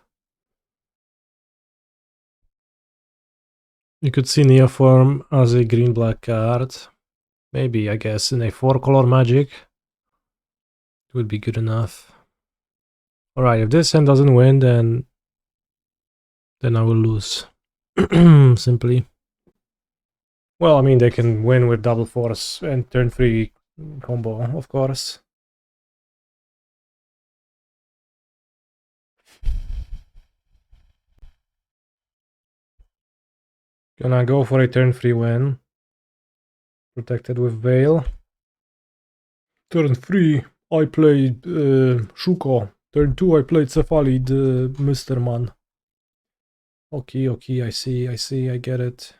You could see Neoform as a green-black card. Maybe, I guess, in a 4-color Magic. It would be good enough. Alright, if this hand doesn't win, then I will lose. Simply. Well, I mean, they can win with double force and turn 3 combo, of course. Gonna go for a turn 3 win. Protected with Veil. Turn 3, I played Shuko. Turn 2, I played Cephalid, Mr. Man. Okay, I see, I get it.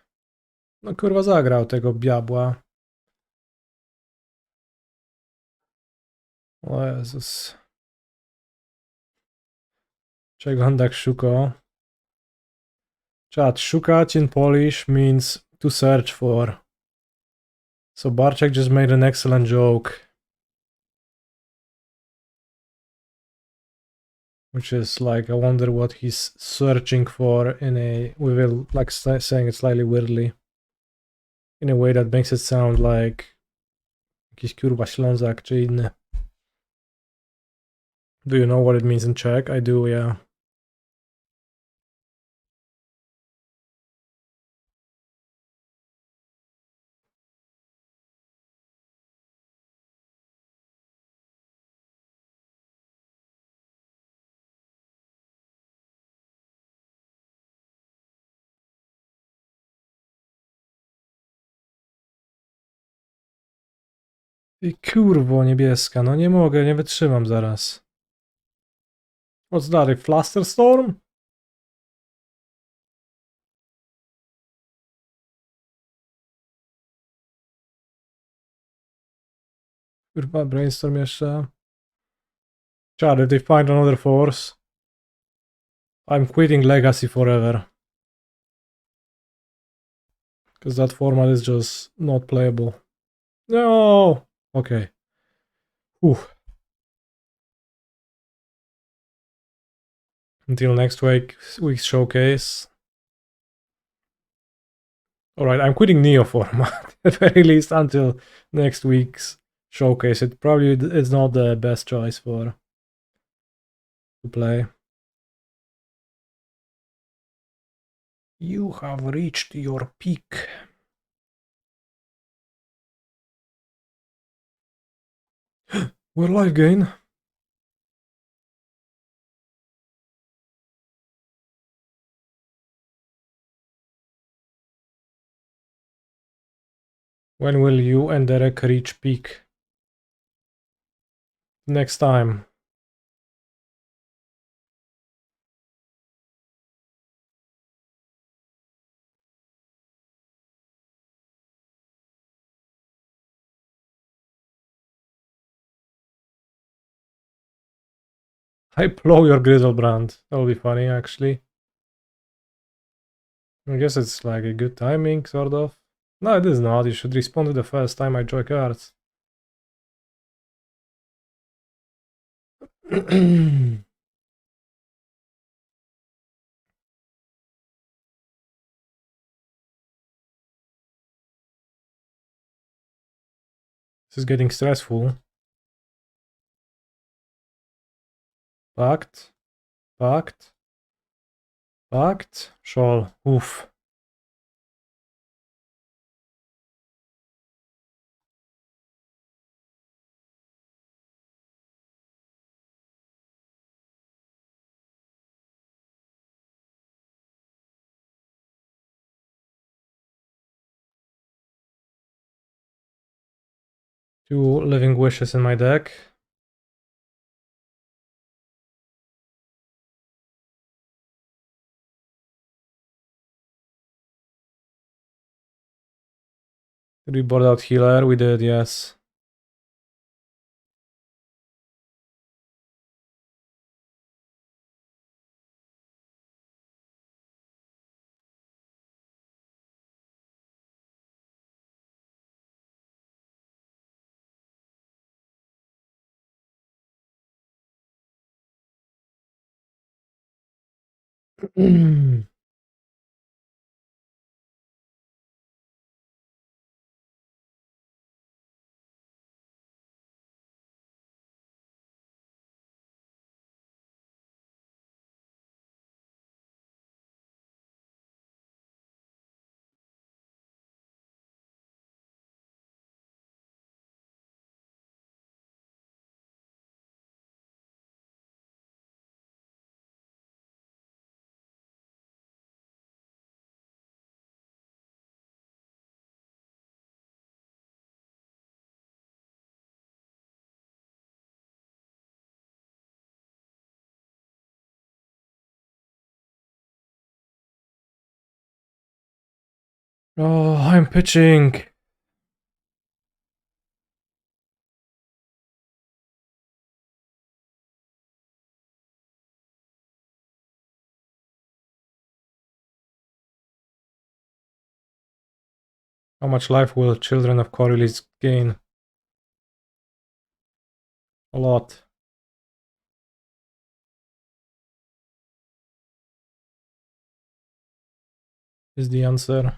No kurwa, zagrał tego diabła. O Jezus. Przeglądak Shuko. Chat, szukać in Polish means to search for. So Barczek just made an excellent joke. Which is like, I wonder what he's searching for in a, we will like saying it slightly weirdly. In a way that makes it sound like jakiś kurwa Ślązak czy inny. Do you know what it means in Czech? I do, yeah. Ty kurwo niebieska, no nie mogę, nie wytrzymam zaraz. What's that, a Flusterstorm? Kurwa, Brainstorm jeszcze. Chad, if they find another force, I'm quitting Legacy forever. Because that format is just not playable. No! Okay. Whew. Until next week's showcase. Alright, I'm quitting Neoform at the very least until next week's showcase. It probably is not the best choice to play. You have reached your peak. We're live gain. When will you and Derek reach peak? Next time. I blow your Griselbrand. That'll be funny, actually. I guess it's like a good timing, sort of. No, it is not. You should respond to the first time I draw cards. This is getting stressful. Pact. Pact. Pact. Shoal. Oof. Two Living Wishes in my deck. Did we board out healer? We did, yes. Oh, I'm pitching. How much life will Children of Korlis gain? A lot. Is the answer.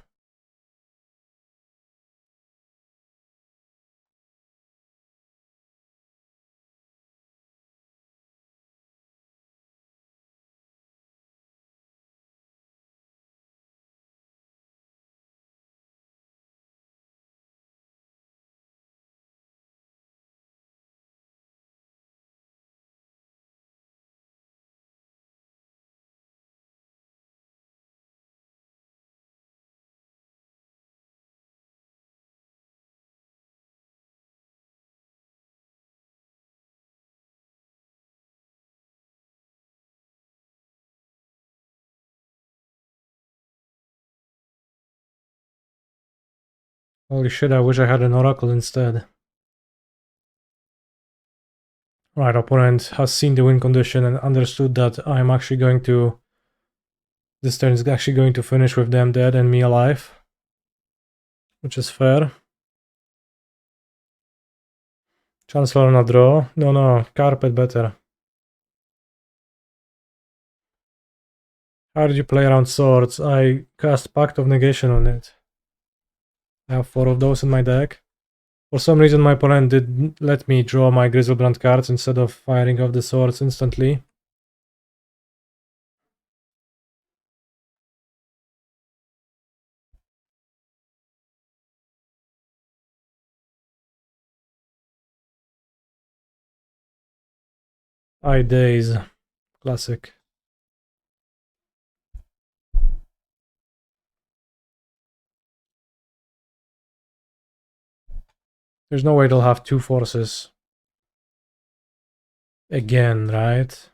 Holy shit, I wish I had an Oracle instead. Right, opponent has seen the win condition and understood that I'm actually going to... This turn is actually going to finish with them dead and me alive. Which is fair. Chancellor on a draw. No, carpet better. How did you play around swords? I cast Pact of Negation on it. I have 4 of those in my deck. For some reason my opponent did let me draw my Griselbrand cards instead of firing off the swords instantly. Days. Classic. There's no way they'll have 2 forces. Again, right?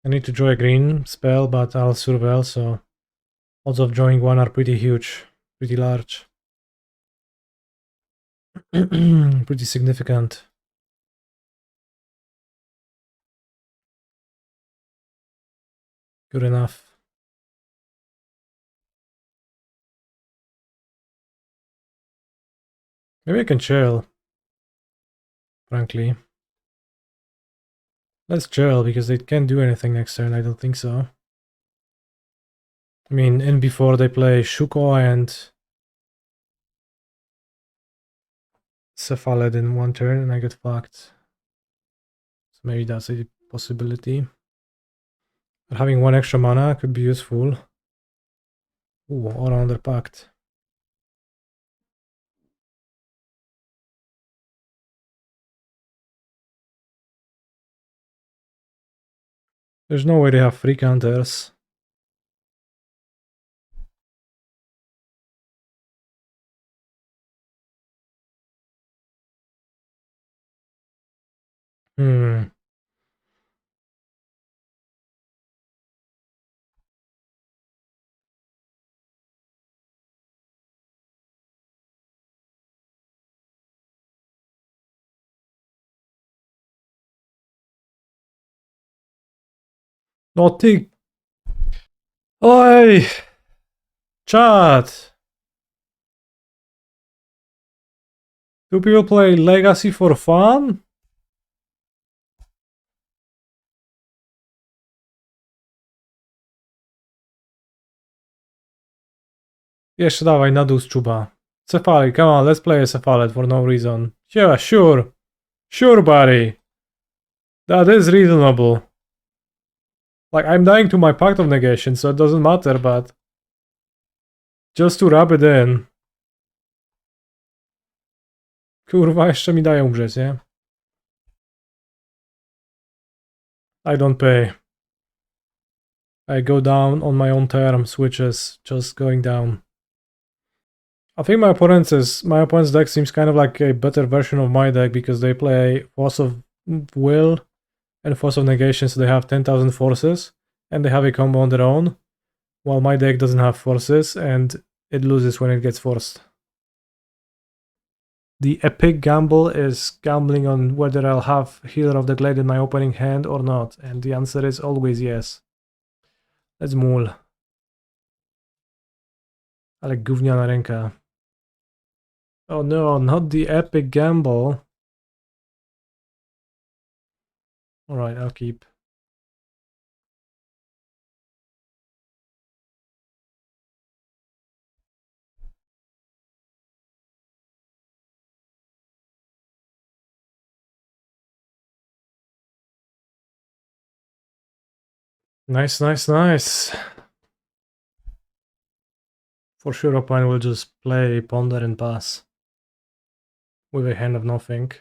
I need to draw a green spell, but I'll surveil, so odds of drawing one are pretty huge, pretty large. Pretty significant. Good enough. Maybe I can chill, frankly. Let's chill, because they can't do anything next turn, I don't think so. I mean, in before they play Shuko and Cephalid in one turn, and I get fucked. So maybe that's a possibility. But having 1 extra mana could be useful. Ooh, all under Pact. There's no way they have 3 counters. Naughty. Oi! Chat! Do people play Legacy for fun? Jeszcze dawaj, na dół z czuba. Cephalid, come on, let's play a Cephalid for no reason. Yeah, sure. Sure, buddy. That is reasonable. Like, I'm dying to my Pact of Negation, so it doesn't matter, but... Just to rub it in. Kurwa, jeszcze mi daje umrzeć, nie? I don't pay. I go down on my own terms, which is just going down. I think my opponent's deck seems kind of like a better version of my deck because they play Force of Will and Force of Negation, so they have 10,000 forces and they have a combo on their own, while my deck doesn't have forces and it loses when it gets forced. The epic gamble is gambling on whether I'll have Healer of the Glade in my opening hand or not, and the answer is always yes. Let's mul. Ale gówniana ręka. Oh no, not the epic gamble. Alright, I'll keep. Nice, nice, nice. For sure, opponent will just play Ponder and pass. With a hand of nothing.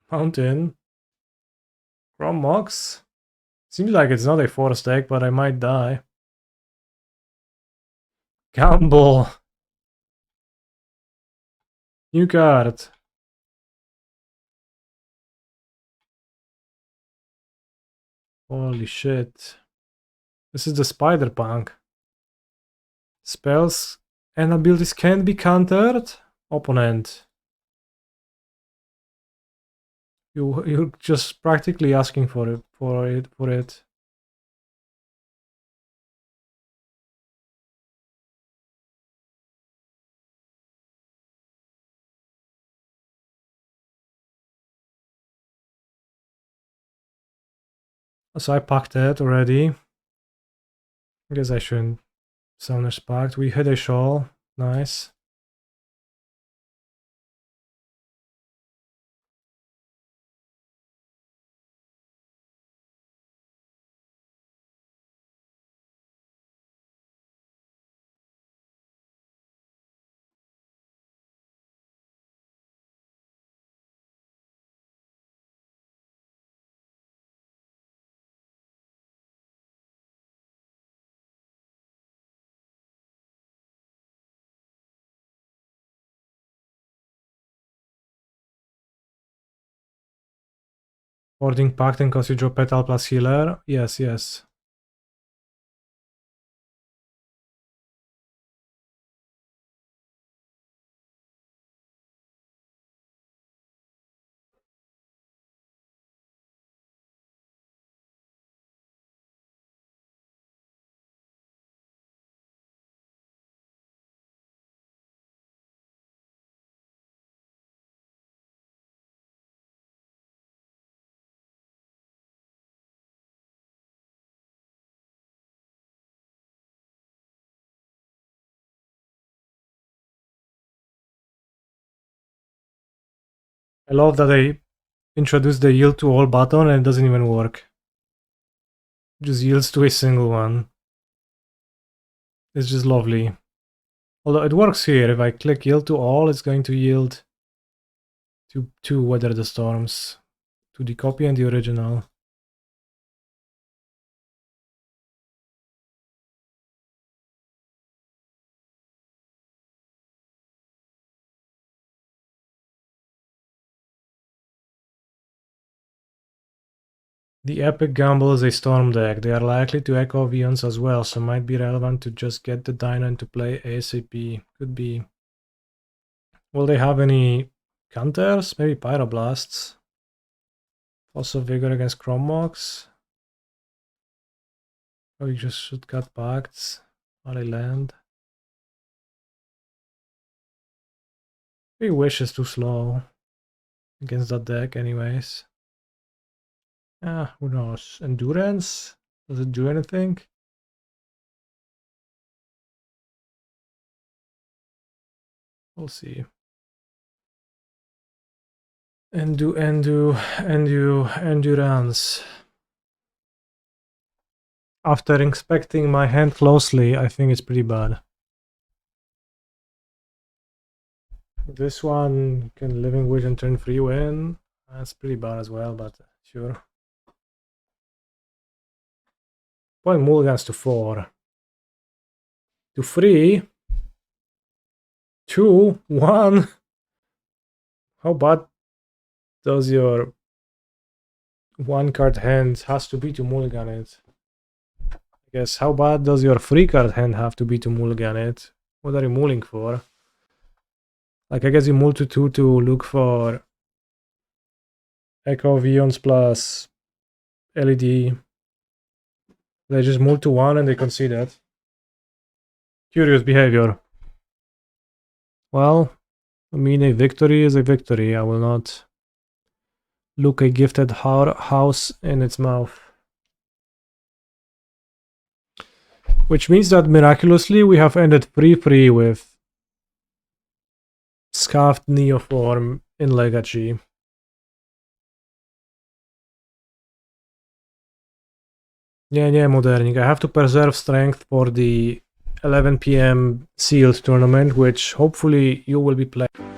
Mountain. Chrome Mox. Seems like it's not a force deck, but I might die. Gamble. New card. Holy shit. This is the Spider Punk. Spells and abilities can be countered. Opponent. You're just practically asking for it. So I pacted already. I guess I shouldn't. Summoner's Pact. We hit a Shoal. Nice. Boarding Pact and cause you draw Petal plus Healer. Yes, yes. I love that they introduced the yield to all button and it doesn't even work. It just yields to a single one. It's just lovely. Although it works here. If I click yield to all, it's going to yield to two Weather the Storms. To the copy and the original. The Epic Gamble is a Storm deck. They are likely to echo Vions as well, so might be relevant to just get the Dino into play ASAP. Could be. Will they have any counters? Maybe Pyroblasts. Force of Vigor against Chromox. Or you just should cut Pacts. While I land. Maybe Wish is too slow. Against that deck anyways. Ah, who knows? Endurance? Does it do anything? We'll see. Endurance. After inspecting my hand closely, I think it's pretty bad. This one can Living Wish and turn 3 win. That's pretty bad as well, but sure. Point mulligans to 4. To 3. 2. 1. How bad does your 1-card hand has to be to mulligan it? I guess how bad does your 3-card hand have to be to mulligan it? What are you mulling for? Like, I guess you mull to 2 to look for Echo Vions plus LED. They just mull to 1 and they concede it. Curious behavior. Well, I mean, a victory is a victory. I will not look a gifted house in its mouth. Which means that miraculously we have ended 3-3 with SCUFFED Neoform in Legacy. Nie, Modernik. I have to preserve strength for the 11 PM sealed tournament, which hopefully you will be playing.